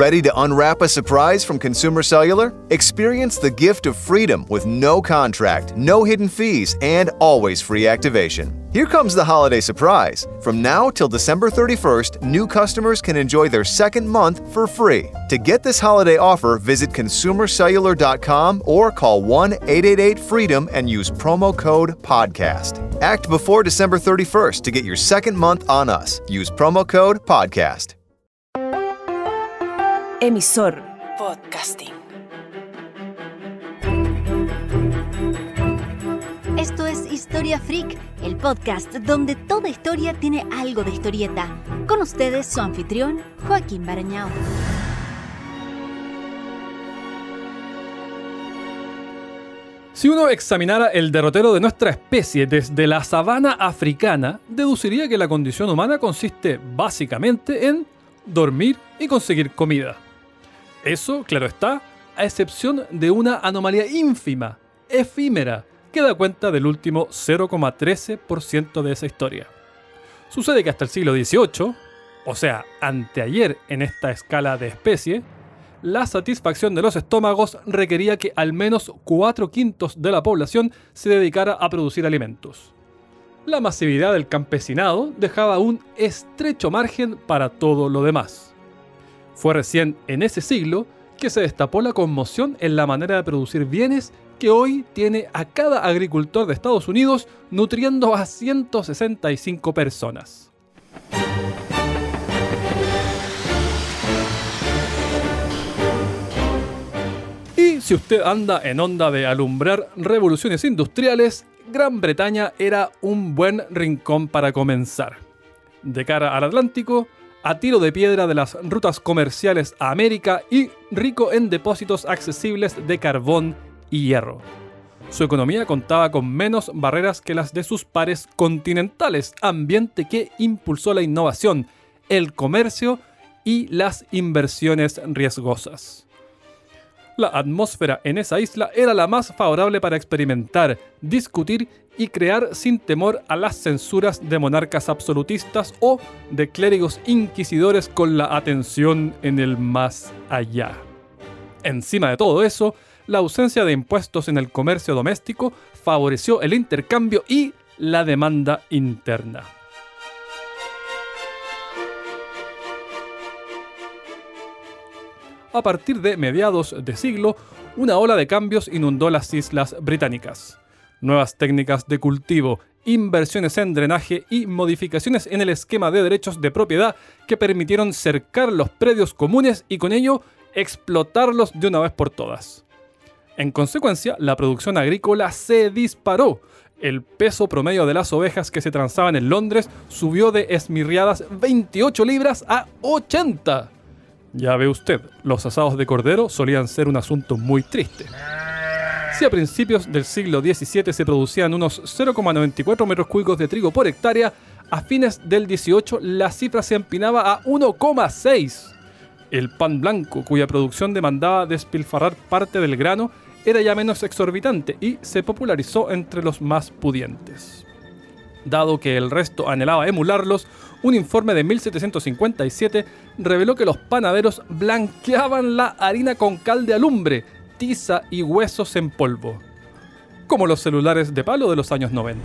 Ready to unwrap a surprise from Consumer Cellular? Experience the gift of freedom with no contract, no hidden fees, and always free activation. Here comes the holiday surprise. From now till December 31st, new customers can enjoy their second month for free. To get this holiday offer, visit consumercellular.com or call 1-888-FREEDOM and use promo code PODCAST. Act before December 31st to get your second month on us. Use promo code PODCAST. Emisor Podcasting. Esto es Historia Freak, el podcast donde toda historia tiene algo de historieta. Con ustedes su anfitrión, Joaquín Barañao. Si uno examinara el derrotero de nuestra especie desde la sabana africana, deduciría que la condición humana consiste básicamente en dormir y conseguir comida. Eso, claro está, a excepción de una anomalía ínfima, efímera, que da cuenta del último 0,13% de esa historia. Sucede que hasta el siglo XVIII, o sea, anteayer en esta escala de especie, la satisfacción de los estómagos requería que al menos 4/5 de la población se dedicara a producir alimentos. La masividad del campesinado dejaba un estrecho margen para todo lo demás. Fue recién en ese siglo que se destapó la conmoción en la manera de producir bienes que hoy tiene a cada agricultor de Estados Unidos nutriendo a 165 personas. Y si usted anda en onda de alumbrar revoluciones industriales, Gran Bretaña era un buen rincón para comenzar. De cara al Atlántico, a tiro de piedra de las rutas comerciales a América y rico en depósitos accesibles de carbón y hierro. Su economía contaba con menos barreras que las de sus pares continentales, ambiente que impulsó la innovación, el comercio y las inversiones riesgosas. La atmósfera en esa isla era la más favorable para experimentar, discutir y crear sin temor a las censuras de monarcas absolutistas o de clérigos inquisidores con la atención en el más allá. Encima de todo eso, la ausencia de impuestos en el comercio doméstico favoreció el intercambio y la demanda interna. A partir de mediados de siglo, una ola de cambios inundó las islas británicas. Nuevas técnicas de cultivo, inversiones en drenaje y modificaciones en el esquema de derechos de propiedad que permitieron cercar los predios comunes y con ello explotarlos de una vez por todas. En consecuencia, la producción agrícola se disparó. El peso promedio de las ovejas que se transaban en Londres subió de esmirriadas 28 libras a 80. Ya ve usted, los asados de cordero solían ser un asunto muy triste. Si a principios del siglo XVII se producían unos 0,94 metros cúbicos de trigo por hectárea, a fines del XVIII la cifra se empinaba a 1,6. El pan blanco, cuya producción demandaba despilfarrar parte del grano, era ya menos exorbitante y se popularizó entre los más pudientes. Dado que el resto anhelaba emularlos, un informe de 1757 reveló que los panaderos blanqueaban la harina con cal de alumbre, tiza y huesos en polvo, como los celulares de palo de los años 90.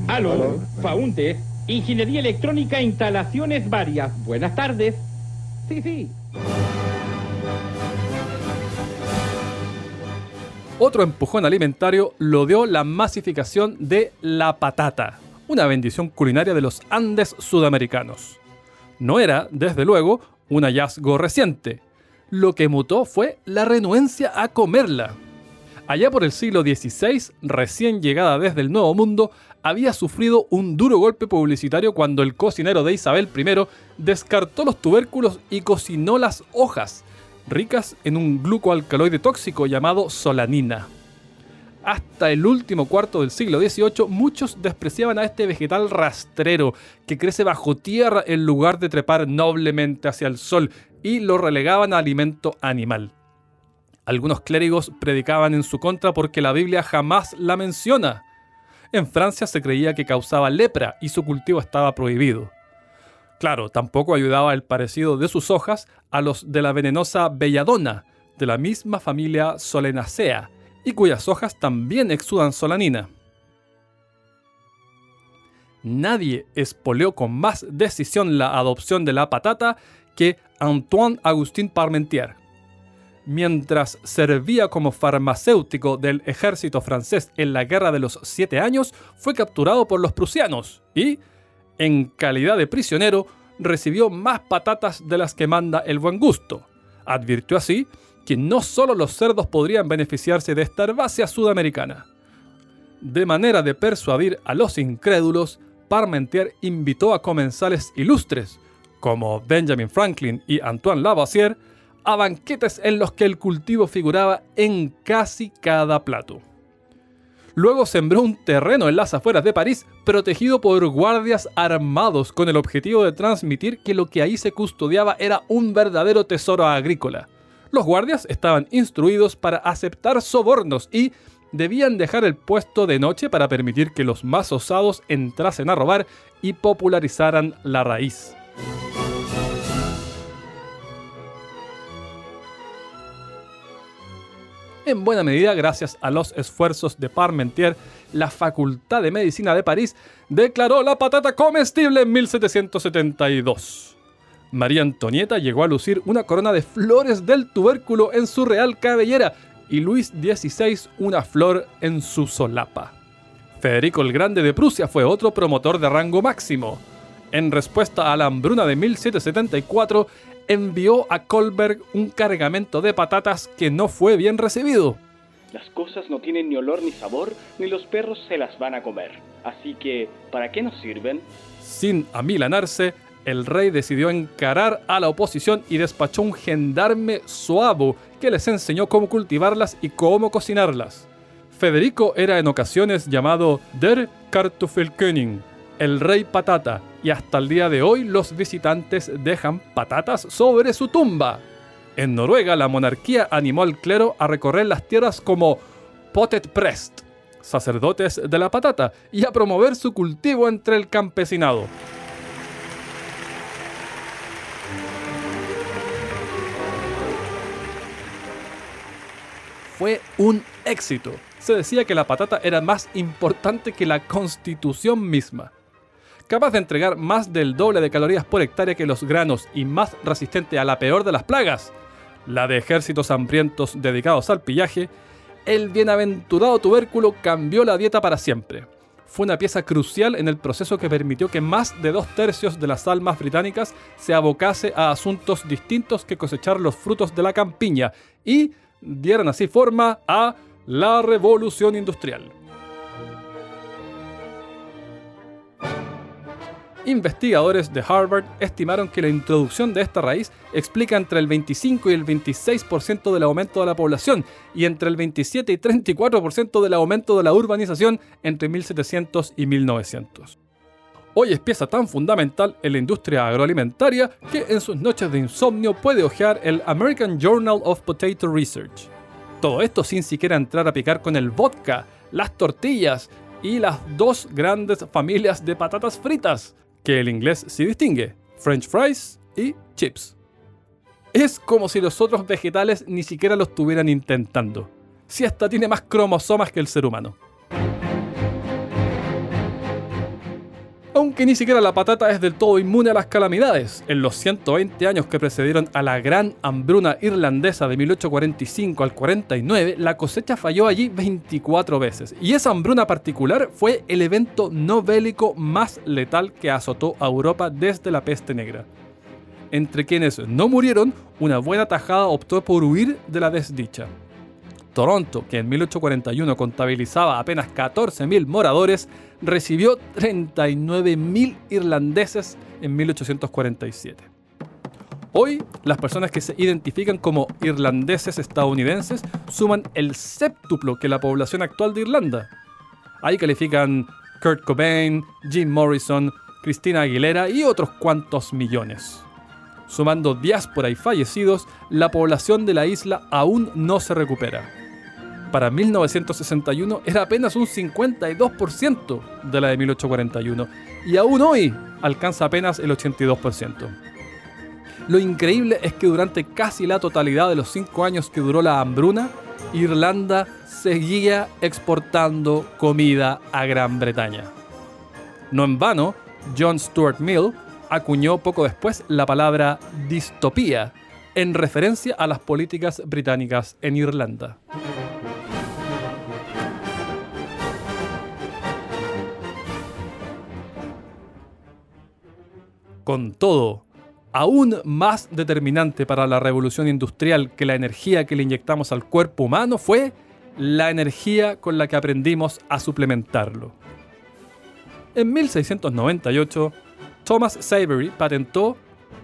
Aló, Faunte, Ingeniería Electrónica, instalaciones varias. Buenas tardes. Sí. Otro empujón alimentario lo dio la masificación de la patata, una bendición culinaria de los Andes sudamericanos. No era, desde luego, un hallazgo reciente. Lo que mutó fue la renuencia a comerla. Allá por el siglo XVI, recién llegada desde el Nuevo Mundo, había sufrido un duro golpe publicitario cuando el cocinero de Isabel I descartó los tubérculos y cocinó las hojas, ricas en un glucoalcaloide tóxico llamado solanina. Hasta el último cuarto del siglo XVIII, muchos despreciaban a este vegetal rastrero que crece bajo tierra en lugar de trepar noblemente hacia el sol y lo relegaban a alimento animal. Algunos clérigos predicaban en su contra porque la Biblia jamás la menciona. En Francia se creía que causaba lepra y su cultivo estaba prohibido. Claro, tampoco ayudaba el parecido de sus hojas a los de la venenosa belladona, de la misma familia Solanaceae, y cuyas hojas también exudan solanina. Nadie espoleó con más decisión la adopción de la patata que Antoine-Augustin Parmentier. Mientras servía como farmacéutico del ejército francés en la Guerra de los 7 Años, fue capturado por los prusianos y, en calidad de prisionero, recibió más patatas de las que manda el buen gusto. Advirtió así que no solo los cerdos podrían beneficiarse de esta herbácea sudamericana. De manera de persuadir a los incrédulos, Parmentier invitó a comensales ilustres, como Benjamin Franklin y Antoine Lavoisier, a banquetes en los que el cultivo figuraba en casi cada plato. Luego sembró un terreno en las afueras de París, protegido por guardias armados con el objetivo de transmitir que lo que ahí se custodiaba era un verdadero tesoro agrícola. Los guardias estaban instruidos para aceptar sobornos y debían dejar el puesto de noche para permitir que los más osados entrasen a robar y popularizaran la raíz. En buena medida, gracias a los esfuerzos de Parmentier, la Facultad de Medicina de París declaró la patata comestible en 1772. María Antonieta llegó a lucir una corona de flores del tubérculo en su real cabellera y Luis XVI una flor en su solapa. Federico el Grande de Prusia fue otro promotor de rango máximo. En respuesta a la hambruna de 1774, envió a Kolberg un cargamento de patatas que no fue bien recibido. Las cosas no tienen ni olor ni sabor, ni los perros se las van a comer. Así que, ¿para qué nos sirven? Sin amilanarse, el rey decidió encarar a la oposición y despachó un gendarme suavo que les enseñó cómo cultivarlas y cómo cocinarlas. Federico era en ocasiones llamado Der Kartoffelkönig, el rey patata, y hasta el día de hoy los visitantes dejan patatas sobre su tumba. En Noruega, la monarquía animó al clero a recorrer las tierras como potetprest, sacerdotes de la patata, y a promover su cultivo entre el campesinado. Fue un éxito. Se decía que la patata era más importante que la Constitución misma. Capaz de entregar más del doble de calorías por hectárea que los granos y más resistente a la peor de las plagas, la de ejércitos hambrientos dedicados al pillaje, el bienaventurado tubérculo cambió la dieta para siempre. Fue una pieza crucial en el proceso que permitió que más de 2/3 de las almas británicas se abocase a asuntos distintos que cosechar los frutos de la campiña y dieran así forma a la Revolución Industrial. Investigadores de Harvard estimaron que la introducción de esta raíz explica entre el 25 y el 26% del aumento de la población y entre el 27 y 34% del aumento de la urbanización entre 1700 y 1900. Hoy es pieza tan fundamental en la industria agroalimentaria que en sus noches de insomnio puede hojear el American Journal of Potato Research. Todo esto sin siquiera entrar a picar con el vodka, las tortillas y las dos grandes familias de patatas fritas, que el inglés sí distingue, French fries y chips. Es como si los otros vegetales ni siquiera lo estuvieran intentando, si hasta tiene más cromosomas que el ser humano. Aunque ni siquiera la patata es del todo inmune a las calamidades. En los 120 años que precedieron a la gran hambruna irlandesa de 1845 al 49, la cosecha falló allí 24 veces. Y esa hambruna particular fue el evento no bélico más letal que azotó a Europa desde la peste negra. Entre quienes no murieron, una buena tajada optó por huir de la desdicha. Toronto, que en 1841 contabilizaba apenas 14.000 moradores, recibió 39.000 irlandeses en 1847. Hoy, las personas que se identifican como irlandeses estadounidenses suman el séptuplo que la población actual de Irlanda. Ahí califican Kurt Cobain, Jim Morrison, Christina Aguilera y otros cuantos millones. Sumando diáspora y fallecidos, la población de la isla aún no se recupera. para 1961 era apenas un 52% de la de 1841 y aún hoy alcanza apenas el 82%. Lo increíble es que durante casi la totalidad de los 5 años que duró la hambruna, Irlanda seguía exportando comida a Gran Bretaña. No en vano, John Stuart Mill acuñó poco después la palabra distopía en referencia a las políticas británicas en Irlanda. Con todo, aún más determinante para la revolución industrial que la energía que le inyectamos al cuerpo humano fue la energía con la que aprendimos a suplementarlo. En 1698, Thomas Savery patentó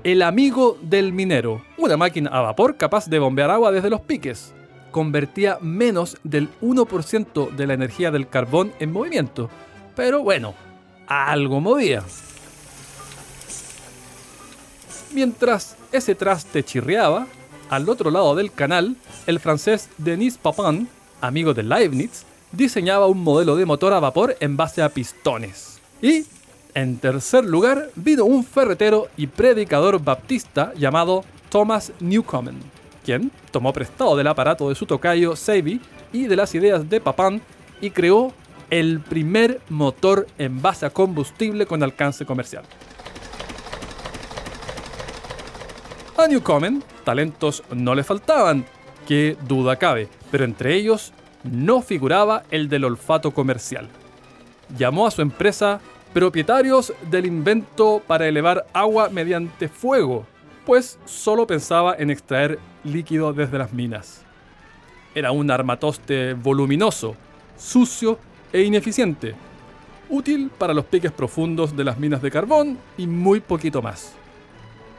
el amigo del minero, una máquina a vapor capaz de bombear agua desde los piques. Convertía menos del 1% de la energía del carbón en movimiento, pero bueno, algo movía. Mientras ese traste chirriaba, al otro lado del canal, el francés Denis Papin, amigo de Leibniz, diseñaba un modelo de motor a vapor en base a pistones. Y, en tercer lugar, vino un ferretero y predicador baptista llamado Thomas Newcomen, quien tomó prestado del aparato de su tocayo Savy y de las ideas de Papin y creó el primer motor en base a combustible con alcance comercial. A Newcomen, talentos no le faltaban, qué duda cabe, pero entre ellos no figuraba el del olfato comercial. Llamó a su empresa propietarios del invento para elevar agua mediante fuego, pues solo pensaba en extraer líquido desde las minas. Era un armatoste voluminoso, sucio e ineficiente, útil para los piques profundos de las minas de carbón y muy poquito más.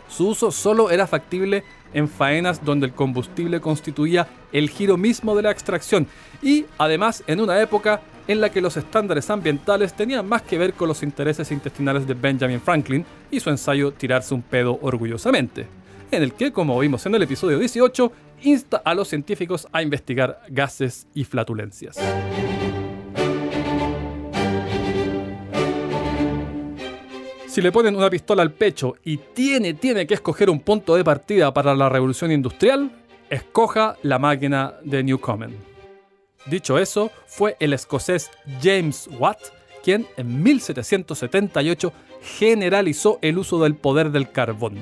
Su uso solo era factible en faenas donde el combustible constituía el giro mismo de la extracción y, además, en una época en la que los estándares ambientales tenían más que ver con los intereses intestinales de Benjamin Franklin y su ensayo Tirarse un pedo orgullosamente, en el que, como vimos en el episodio 18, insta a los científicos a investigar gases y flatulencias. Si le ponen una pistola al pecho y tiene que escoger un punto de partida para la revolución industrial, escoja la máquina de Newcomen. Dicho eso, fue el escocés James Watt quien en 1778 generalizó el uso del poder del carbón.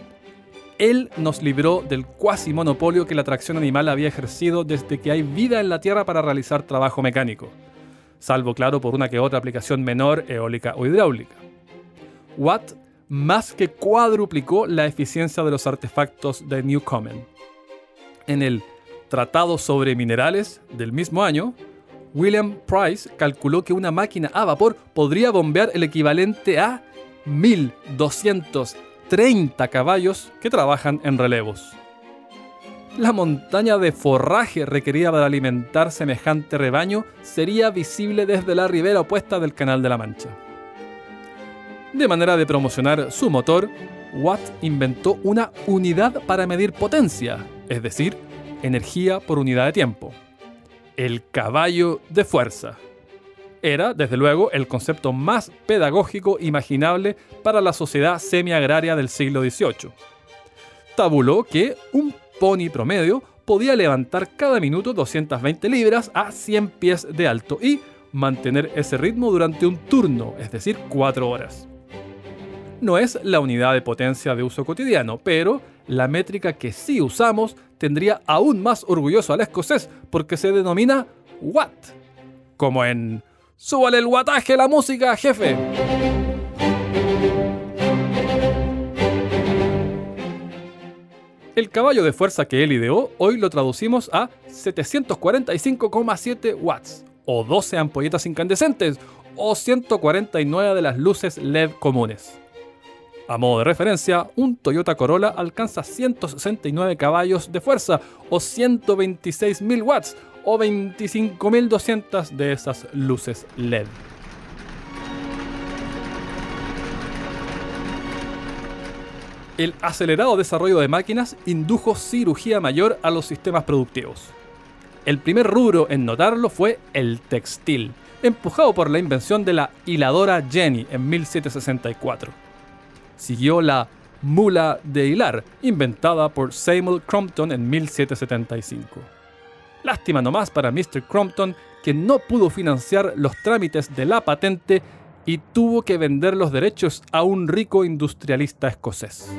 Él nos libró del cuasi monopolio que la tracción animal había ejercido desde que hay vida en la Tierra para realizar trabajo mecánico, salvo claro por una que otra aplicación menor eólica o hidráulica. Watt más que cuadruplicó la eficiencia de los artefactos de Newcomen. En el Tratado sobre Minerales del mismo año, William Price calculó que una máquina a vapor podría bombear el equivalente a 1.230 caballos que trabajan en relevos. La montaña de forraje requerida para alimentar semejante rebaño sería visible desde la ribera opuesta del Canal de la Mancha. De manera de promocionar su motor, Watt inventó una unidad para medir potencia, es decir, energía por unidad de tiempo. El caballo de fuerza. Era, desde luego, el concepto más pedagógico imaginable para la sociedad semiagraria del siglo XVIII. Tabuló que un pony promedio podía levantar cada minuto 220 libras a 100 pies de alto y mantener ese ritmo durante un turno, es decir, 4 horas. No es la unidad de potencia de uso cotidiano, pero la métrica que sí usamos tendría aún más orgulloso al escocés porque se denomina watt, como en ¡súbale el wattaje a la música, jefe! El caballo de fuerza que él ideó hoy lo traducimos a 745,7 watts, o 12 ampolletas incandescentes, o 149 de las luces LED comunes. A modo de referencia, un Toyota Corolla alcanza 169 caballos de fuerza o 126.000 watts o 25.200 de esas luces LED. El acelerado desarrollo de máquinas indujo cirugía mayor a los sistemas productivos. El primer rubro en notarlo fue el textil, empujado por la invención de la hiladora Jenny en 1764. Siguió la mula de hilar, inventada por Samuel Crompton en 1775. Lástima nomás para Mr. Crompton, que no pudo financiar los trámites de la patente y tuvo que vender los derechos a un rico industrialista escocés.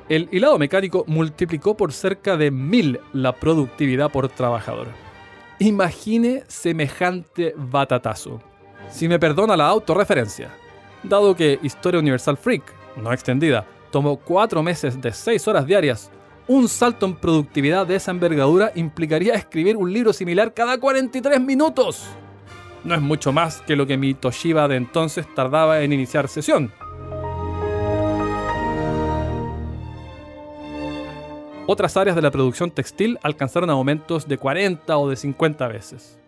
El hilado mecánico multiplicó por cerca de 1000 la productividad por trabajador. Imagine semejante batatazo. Si me perdona la autorreferencia, dado que Historia Universal Freak, no extendida, tomó 4 meses de 6 horas diarias, un salto en productividad de esa envergadura implicaría escribir un libro similar cada 43 minutos. No es mucho más que lo que mi Toshiba de entonces tardaba en iniciar sesión. Otras áreas de la producción textil alcanzaron aumentos de 40 o de 50 veces.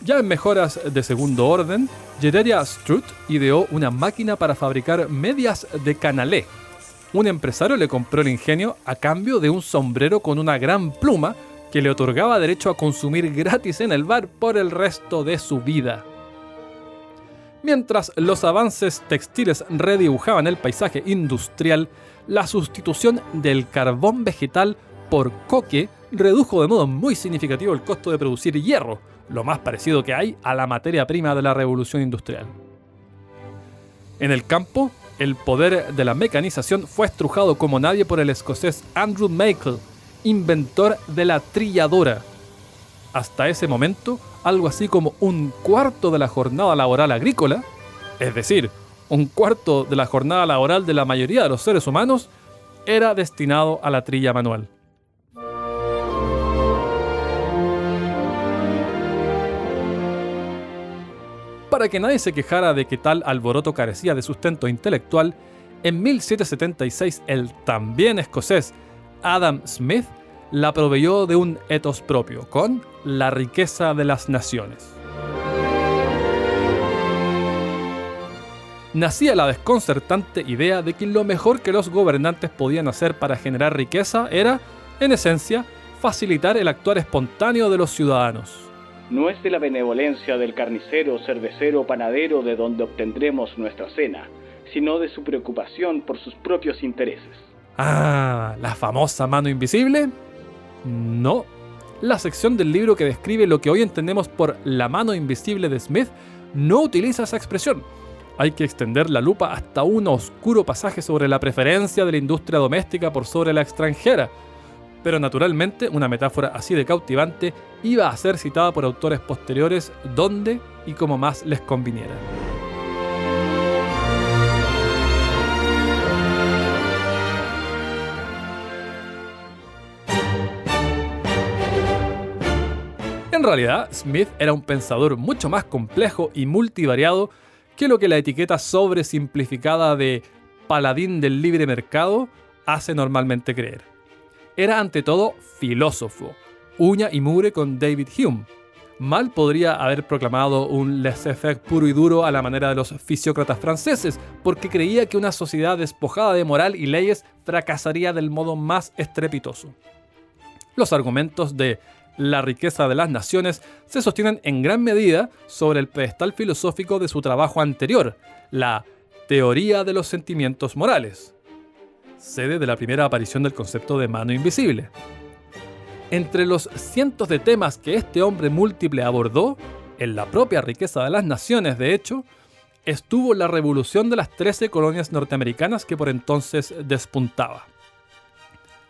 Ya en mejoras de segundo orden, Jedediah Strutt ideó una máquina para fabricar medias de canalé. Un empresario le compró el ingenio a cambio de un sombrero con una gran pluma que le otorgaba derecho a consumir gratis en el bar por el resto de su vida. Mientras los avances textiles redibujaban el paisaje industrial, la sustitución del carbón vegetal por coque redujo de modo muy significativo el costo de producir hierro, lo más parecido que hay a la materia prima de la revolución industrial. En el campo, el poder de la mecanización fue estrujado como nadie por el escocés Andrew Meikle, inventor de la trilladora. Hasta ese momento, algo así como 1/4 de la jornada laboral agrícola, es decir, 1/4 de la jornada laboral de la mayoría de los seres humanos, era destinado a la trilla manual. Para que nadie se quejara de que tal alboroto carecía de sustento intelectual, en 1776 el también escocés Adam Smith la proveyó de un ethos propio, con La riqueza de las naciones. Nacía la desconcertante idea de que lo mejor que los gobernantes podían hacer para generar riqueza era, en esencia, facilitar el actuar espontáneo de los ciudadanos. No es de la benevolencia del carnicero, cervecero o panadero de donde obtendremos nuestra cena, sino de su preocupación por sus propios intereses. Ah, ¿la famosa mano invisible? No. La sección del libro que describe lo que hoy entendemos por la mano invisible de Smith no utiliza esa expresión. Hay que extender la lupa hasta un oscuro pasaje sobre la preferencia de la industria doméstica por sobre la extranjera. Pero naturalmente, una metáfora así de cautivante iba a ser citada por autores posteriores donde y como más les conviniera. En realidad, Smith era un pensador mucho más complejo y multivariado que lo que la etiqueta sobresimplificada de paladín del libre mercado hace normalmente creer. Era ante todo filósofo, uña y mugre con David Hume. Mal podría haber proclamado un laissez-faire puro y duro a la manera de los fisiócratas franceses, porque creía que una sociedad despojada de moral y leyes fracasaría del modo más estrepitoso. Los argumentos de La riqueza de las naciones se sostienen en gran medida sobre el pedestal filosófico de su trabajo anterior, la teoría de los sentimientos morales, sede de la primera aparición del concepto de mano invisible. Entre los cientos de temas que este hombre múltiple abordó, en la propia riqueza de las naciones, de hecho, estuvo la revolución de las 13 colonias norteamericanas que por entonces despuntaba.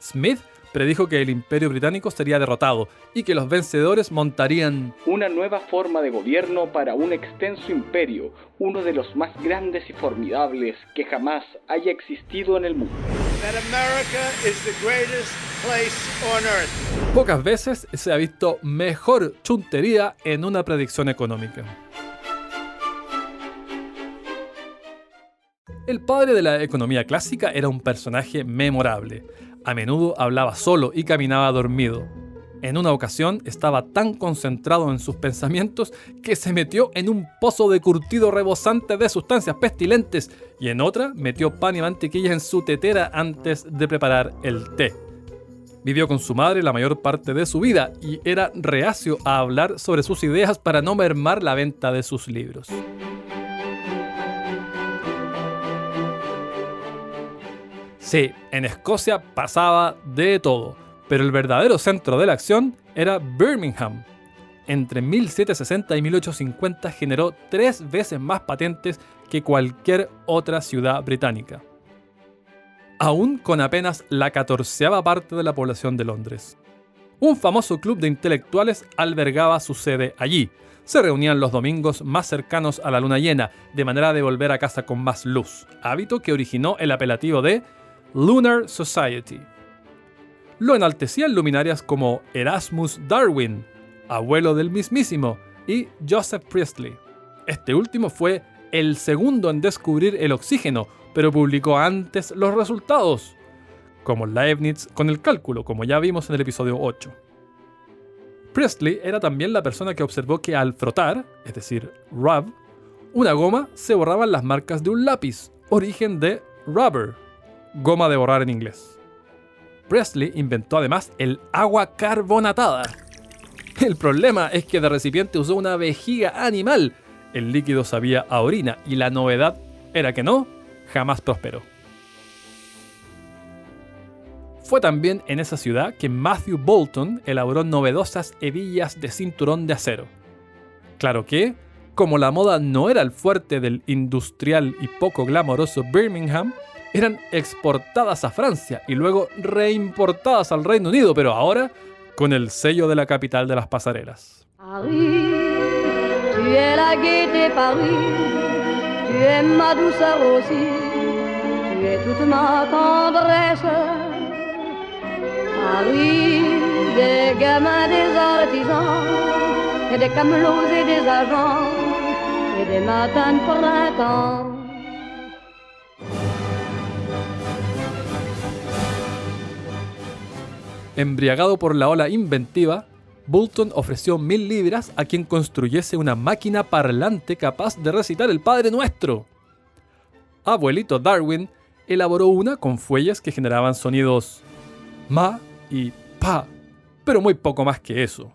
Smith predijo que el Imperio Británico sería derrotado y que los vencedores montarían una nueva forma de gobierno para un extenso imperio, uno de los más grandes y formidables que jamás haya existido en el mundo. That America is the greatest place on earth. Pocas veces se ha visto mejor chuntería en una predicción económica. El padre de la economía clásica era un personaje memorable. A menudo hablaba solo y caminaba dormido. En una ocasión estaba tan concentrado en sus pensamientos que se metió en un pozo de curtido rebosante de sustancias pestilentes y en otra metió pan y mantequilla en su tetera antes de preparar el té. Vivió con su madre la mayor parte de su vida y era reacio a hablar sobre sus ideas para no mermar la venta de sus libros. Sí, en Escocia pasaba de todo, pero el verdadero centro de la acción era Birmingham. Entre 1760 y 1850 generó 3 veces más patentes que cualquier otra ciudad británica, aún con apenas la 14ª parte de la población de Londres. Un famoso club de intelectuales albergaba su sede allí. Se reunían los domingos más cercanos a la luna llena, de manera de volver a casa con más luz, hábito que originó el apelativo de Lunar Society. Lo enaltecían luminarias como Erasmus Darwin, abuelo del mismísimo, y Joseph Priestley. Este último fue el segundo en descubrir el oxígeno, pero publicó antes los resultados, como Leibniz con el cálculo, como ya vimos en el episodio 8. Priestley era también la persona que observó que al frotar, es decir, rub, una goma, se borraban las marcas de un lápiz, origen de rubber, goma de borrar en inglés. Priestley inventó además el agua carbonatada. El problema es que de recipiente usó una vejiga animal. El líquido sabía a orina y la novedad era que no, jamás prosperó. Fue también en esa ciudad que Matthew Boulton elaboró novedosas hebillas de cinturón de acero. Claro que, como la moda no era el fuerte del industrial y poco glamoroso Birmingham, eran exportadas a Francia y luego reimportadas al Reino Unido, pero ahora con el sello de la capital de las pasarelas. Paris, tu es la gaieté Paris, tu es ma douceur aussi, tu es toute ma tendresse. Paris, des gamins, des artisans, et des camelots et des agents, et des matins de printemps. Embriagado por la ola inventiva, Boulton ofreció 1000 libras a quien construyese una máquina parlante capaz de recitar el Padre Nuestro. Abuelito Darwin elaboró una con fuelles que generaban sonidos ma y pa, pero muy poco más que eso.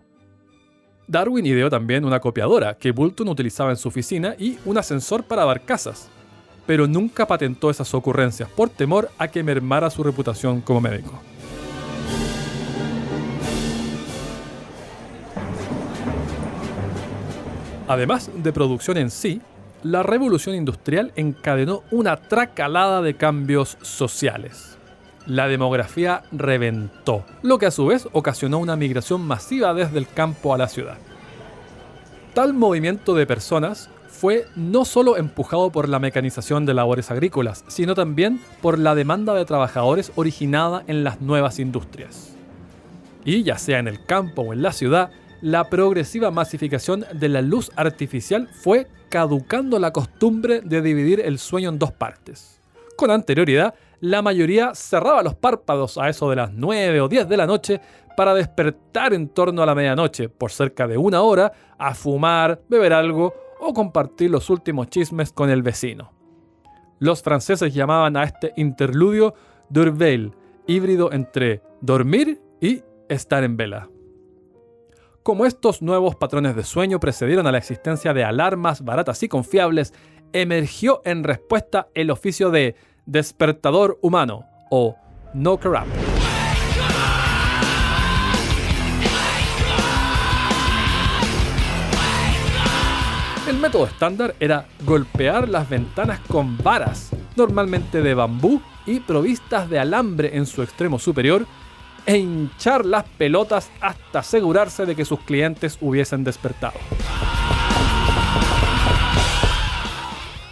Darwin ideó también una copiadora que Boulton utilizaba en su oficina y un ascensor para barcazas, pero nunca patentó esas ocurrencias por temor a que mermara su reputación como médico. Además de producción en sí, la revolución industrial encadenó una tracalada de cambios sociales. La demografía reventó, lo que a su vez ocasionó una migración masiva desde el campo a la ciudad. Tal movimiento de personas fue no solo empujado por la mecanización de labores agrícolas, sino también por la demanda de trabajadores originada en las nuevas industrias. Y ya sea en el campo o en la ciudad, la progresiva masificación de la luz artificial fue caducando la costumbre de dividir el sueño en 2 partes. Con anterioridad, la mayoría cerraba los párpados a eso de las 9 o 10 de la noche para despertar en torno a la medianoche por cerca de 1 hora a fumar, beber algo o compartir los últimos chismes con el vecino. Los franceses llamaban a este interludio Durveil, híbrido entre dormir y estar en vela. Como estos nuevos patrones de sueño precedieron a la existencia de alarmas baratas y confiables, emergió en respuesta el oficio de despertador humano o knocker-up. El método estándar era golpear las ventanas con varas, normalmente de bambú y provistas de alambre en su extremo superior, e hinchar las pelotas hasta asegurarse de que sus clientes hubiesen despertado.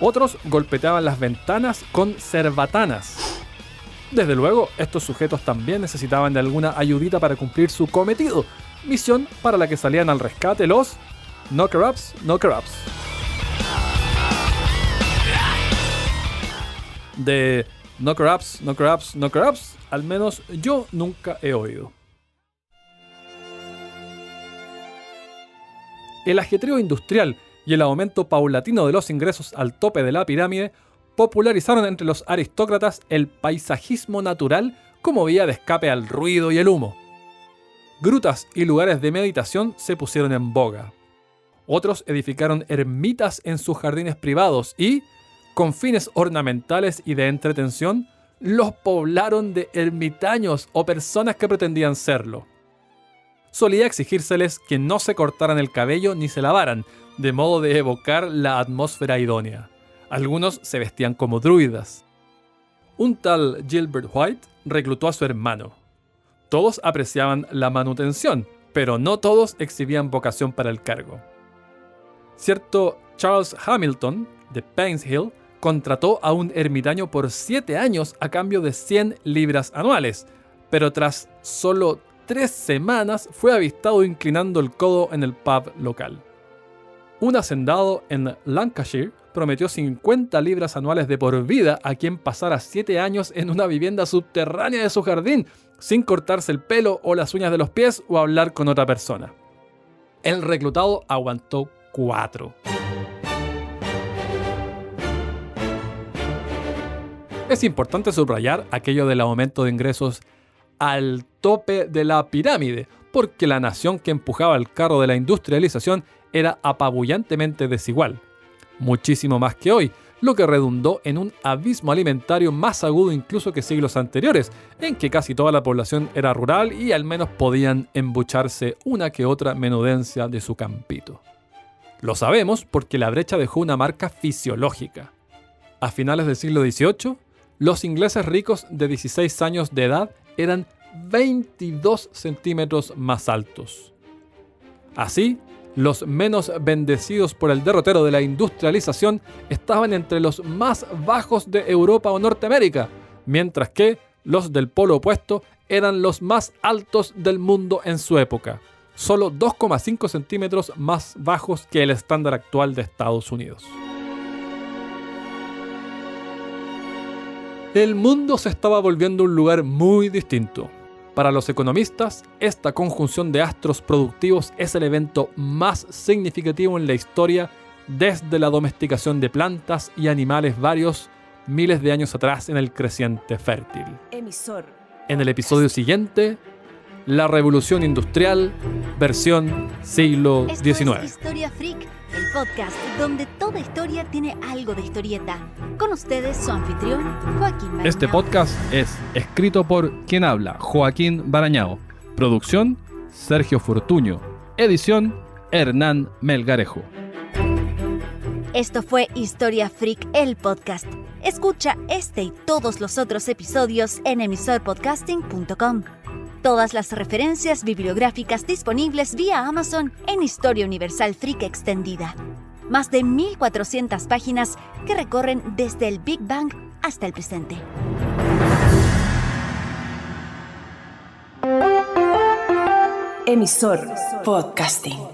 Otros golpeteaban las ventanas con cerbatanas. Desde luego, estos sujetos también necesitaban de alguna ayudita para cumplir su cometido, misión para la que salían al rescate los knocker-ups. De knocker-ups, al menos yo nunca he oído. El ajetreo industrial y el aumento paulatino de los ingresos al tope de la pirámide popularizaron entre los aristócratas el paisajismo natural como vía de escape al ruido y el humo. Grutas y lugares de meditación se pusieron en boga. Otros edificaron ermitas en sus jardines privados y, con fines ornamentales y de entretención, los poblaron de ermitaños o personas que pretendían serlo. Solía exigírseles que no se cortaran el cabello ni se lavaran, de modo de evocar la atmósfera idónea. Algunos se vestían como druidas. Un tal Gilbert White reclutó a su hermano. Todos apreciaban la manutención, pero no todos exhibían vocación para el cargo. Cierto Charles Hamilton, de Painshill, contrató a un ermitaño por 7 años a cambio de 100 libras anuales, pero tras solo 3 semanas fue avistado inclinando el codo en el pub local. Un hacendado en Lancashire prometió 50 libras anuales de por vida a quien pasara 7 años en una vivienda subterránea de su jardín, sin cortarse el pelo o las uñas de los pies o hablar con otra persona. El reclutado aguantó 4. Es importante subrayar aquello del aumento de ingresos al tope de la pirámide, porque la nación que empujaba el carro de la industrialización era apabullantemente desigual, muchísimo más que hoy, lo que redundó en un abismo alimentario más agudo incluso que siglos anteriores, en que casi toda la población era rural y al menos podían embucharse una que otra menudencia de su campito. Lo sabemos porque la brecha dejó una marca fisiológica. A finales del siglo XVIII, los ingleses ricos de 16 años de edad eran 22 centímetros más altos. Así, los menos bendecidos por el derrotero de la industrialización estaban entre los más bajos de Europa o Norteamérica, mientras que los del polo opuesto eran los más altos del mundo en su época, solo 2,5 centímetros más bajos que el estándar actual de Estados Unidos. El mundo se estaba volviendo un lugar muy distinto. Para los economistas, esta conjunción de astros productivos es el evento más significativo en la historia desde la domesticación de plantas y animales varios miles de años atrás en el creciente fértil. Emisor. En el episodio siguiente, la revolución industrial, versión siglo Esto XIX. es Historia Freak, el podcast donde toda historia tiene algo de historieta. Con ustedes, su anfitrión, Joaquín Barañao. Este podcast es escrito por quien habla, Joaquín Barañao. Producción, Sergio Fortuño. Edición, Hernán Melgarejo. Esto fue Historia Freak, el podcast. Escucha este y todos los otros episodios en emisorpodcasting.com. Todas las referencias bibliográficas disponibles vía Amazon en Historia Universal Freak Extendida. Más de 1400 páginas que recorren desde el Big Bang hasta el presente. Emisor Podcasting.